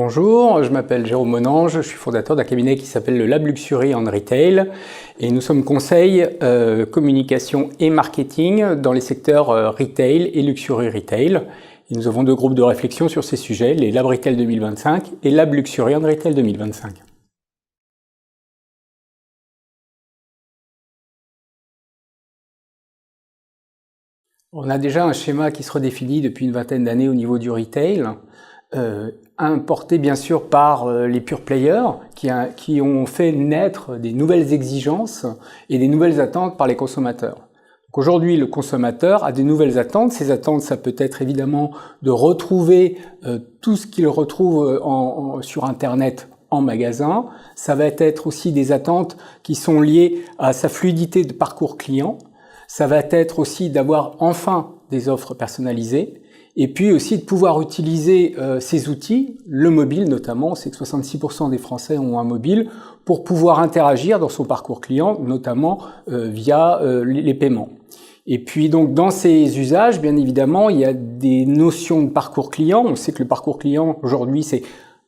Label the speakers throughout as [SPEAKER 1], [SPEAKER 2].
[SPEAKER 1] Bonjour, je m'appelle Jérôme Monange, je suis fondateur d'un cabinet qui s'appelle le Lab Luxury en Retail et nous sommes conseil, communication et marketing dans les secteurs retail et luxury retail. Et nous avons deux groupes de réflexion sur ces sujets, les Lab Retail 2025 et Lab Luxury en Retail 2025. On a déjà un schéma qui se redéfinit depuis une vingtaine d'années au niveau du retail, importé bien sûr par les pure players qui ont fait naître des nouvelles exigences et des nouvelles attentes par les consommateurs. Aujourd'hui, le consommateur a des nouvelles attentes. Ces attentes, ça peut être évidemment de retrouver tout ce qu'il retrouve sur Internet en magasin. Ça va être aussi des attentes qui sont liées à sa fluidité de parcours client. Ça va être aussi d'avoir enfin des offres personnalisées et puis aussi de pouvoir utiliser ces outils, le mobile notamment, c'est que 66% des Français ont un mobile, pour pouvoir interagir dans son parcours client, notamment via les paiements. Et puis donc dans ces usages, bien évidemment, il y a des notions de parcours client. On sait que le parcours client aujourd'hui c'est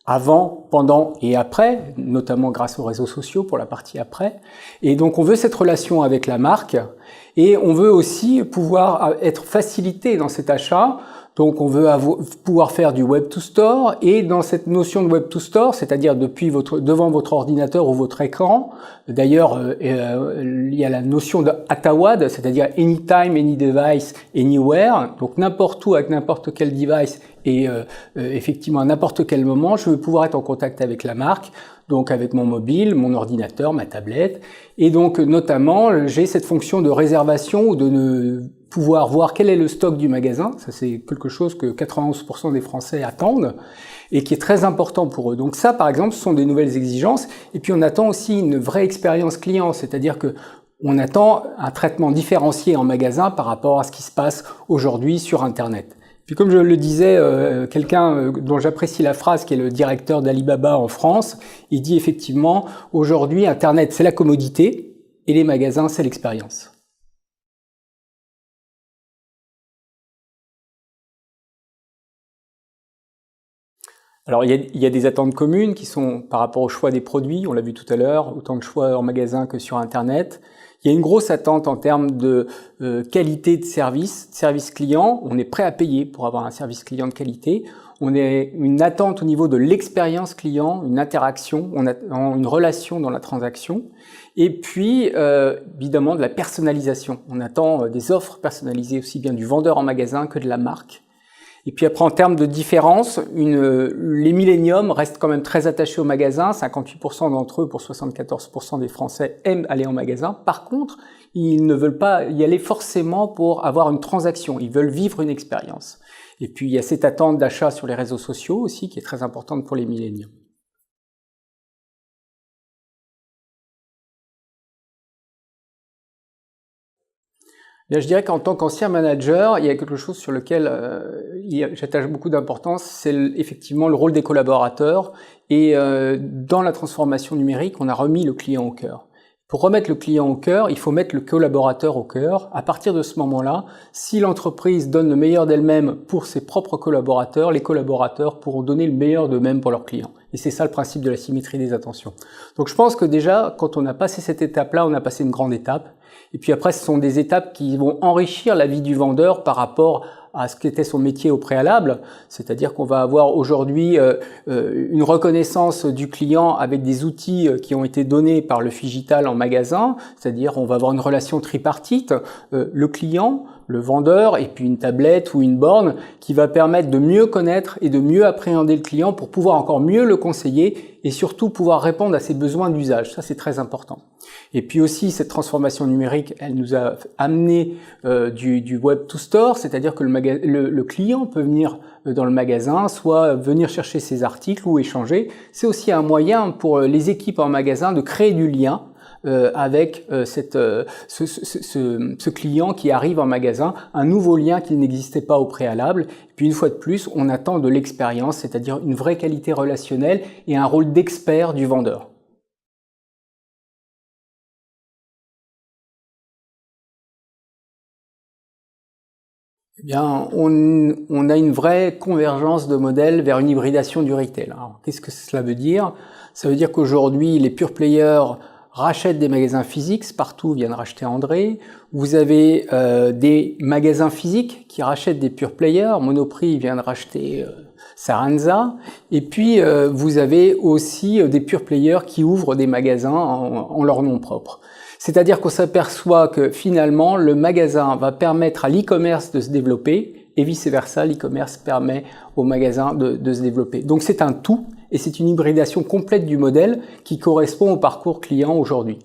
[SPEAKER 1] avant, pendant et après, notamment grâce aux réseaux sociaux pour la partie après. Et donc on veut cette relation avec la marque et on veut aussi pouvoir être facilité dans cet achat. Donc on veut pouvoir faire du web to store et dans cette notion de web to store, c'est-à-dire devant votre ordinateur ou votre écran. D'ailleurs, il y a la notion de ATAWAD, c'est-à-dire anytime, any device, anywhere. Donc n'importe où avec n'importe quel device et effectivement à n'importe quel moment, je veux pouvoir être en contact avec la marque. Donc avec mon mobile, mon ordinateur, ma tablette. Et donc notamment, j'ai cette fonction de réservation ou de pouvoir voir quel est le stock du magasin. Ça c'est quelque chose que 91% des Français attendent et qui est très important pour eux. Donc ça par exemple, ce sont des nouvelles exigences. Et puis on attend aussi une vraie expérience client, c'est-à-dire que on attend un traitement différencié en magasin par rapport à ce qui se passe aujourd'hui sur Internet. Puis comme je le disais, quelqu'un dont j'apprécie la phrase, qui est le directeur d'Alibaba en France, il dit effectivement, aujourd'hui, Internet, c'est la commodité et les magasins, c'est l'expérience. Alors, il y a des attentes communes qui sont par rapport au choix des produits, on l'a vu tout à l'heure, autant de choix en magasin que sur Internet. Il y a une grosse attente en termes de qualité de service client. On est prêt à payer pour avoir un service client de qualité. On a une attente au niveau de l'expérience client, une interaction, une relation dans la transaction. Et puis, évidemment, de la personnalisation. On attend des offres personnalisées aussi bien du vendeur en magasin que de la marque. Et puis après, en termes de différence, les milléniums restent quand même très attachés au magasin. 58% d'entre eux, pour 74% des Français, aiment aller en magasin. Par contre, ils ne veulent pas y aller forcément pour avoir une transaction. Ils veulent vivre une expérience. Et puis, il y a cette attente d'achat sur les réseaux sociaux aussi, qui est très importante pour les milléniums. Bien, je dirais qu'en tant qu'ancien manager, il y a quelque chose sur lequel j'attache beaucoup d'importance, c'est effectivement le rôle des collaborateurs. Et dans la transformation numérique, on a remis le client au cœur. Pour remettre le client au cœur, il faut mettre le collaborateur au cœur. À partir de ce moment-là, si l'entreprise donne le meilleur d'elle-même pour ses propres collaborateurs, les collaborateurs pourront donner le meilleur d'eux-mêmes pour leurs clients. Et c'est ça le principe de la symétrie des attentions. Donc je pense que déjà, quand on a passé cette étape-là, on a passé une grande étape. Et puis après, ce sont des étapes qui vont enrichir la vie du vendeur par rapport à ce qu'était son métier au préalable. C'est-à-dire qu'on va avoir aujourd'hui une reconnaissance du client avec des outils qui ont été donnés par le Phygital en magasin. C'est-à-dire on va avoir une relation tripartite, le client, le vendeur et puis une tablette ou une borne qui va permettre de mieux connaître et de mieux appréhender le client pour pouvoir encore mieux le conseiller et surtout pouvoir répondre à ses besoins d'usage. Ça, c'est très important. Et puis aussi, cette transformation numérique, elle nous a amené du web to store, c'est-à-dire que le client peut venir dans le magasin, soit venir chercher ses articles ou échanger. C'est aussi un moyen pour les équipes en magasin de créer du lien avec ce client qui arrive en magasin, un nouveau lien qui n'existait pas au préalable. Et puis une fois de plus, on attend de l'expérience, c'est-à-dire une vraie qualité relationnelle et un rôle d'expert du vendeur. Eh bien, on a une vraie convergence de modèles vers une hybridation du retail. Alors, qu'est-ce que cela veut dire? Ça veut dire qu'aujourd'hui, les pure players rachètent des magasins physiques, partout vient de racheter André. Vous avez des magasins physiques qui rachètent des pure players. Monoprix vient de racheter Saranza. Et puis, vous avez aussi des pure players qui ouvrent des magasins en leur nom propre. C'est-à-dire qu'on s'aperçoit que finalement, le magasin va permettre à l'e-commerce de se développer et vice-versa, l'e-commerce permet au magasin de se développer. Donc c'est un tout et c'est une hybridation complète du modèle qui correspond au parcours client aujourd'hui.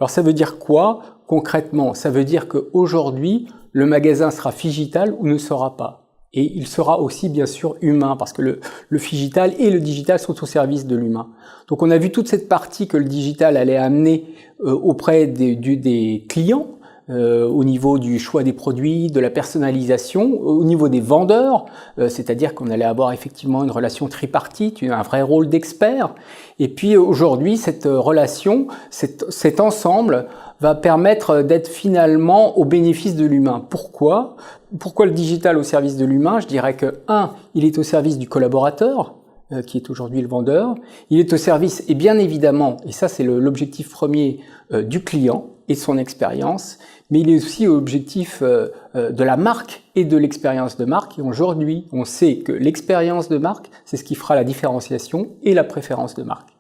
[SPEAKER 1] Alors ça veut dire quoi concrètement? Ça veut dire qu'aujourd'hui, le magasin sera phygital ou ne sera pas. Et il sera aussi bien sûr humain parce que le phygital et le digital sont au service de l'humain. Donc on a vu toute cette partie que le digital allait amener auprès des clients, au niveau du choix des produits, de la personnalisation, au niveau des vendeurs, c'est-à-dire qu'on allait avoir effectivement une relation tripartite, un vrai rôle d'expert. Et puis aujourd'hui, cette relation, cet ensemble va permettre d'être finalement au bénéfice de l'humain. Pourquoi le digital au service de l'humain? Je dirais que, il est au service du collaborateur, qui est aujourd'hui le vendeur. Il est au service, et bien évidemment, et ça c'est l'objectif premier du client et de son expérience, mais il est aussi objectif de la marque et de l'expérience de marque. Et aujourd'hui, on sait que l'expérience de marque, c'est ce qui fera la différenciation et la préférence de marque.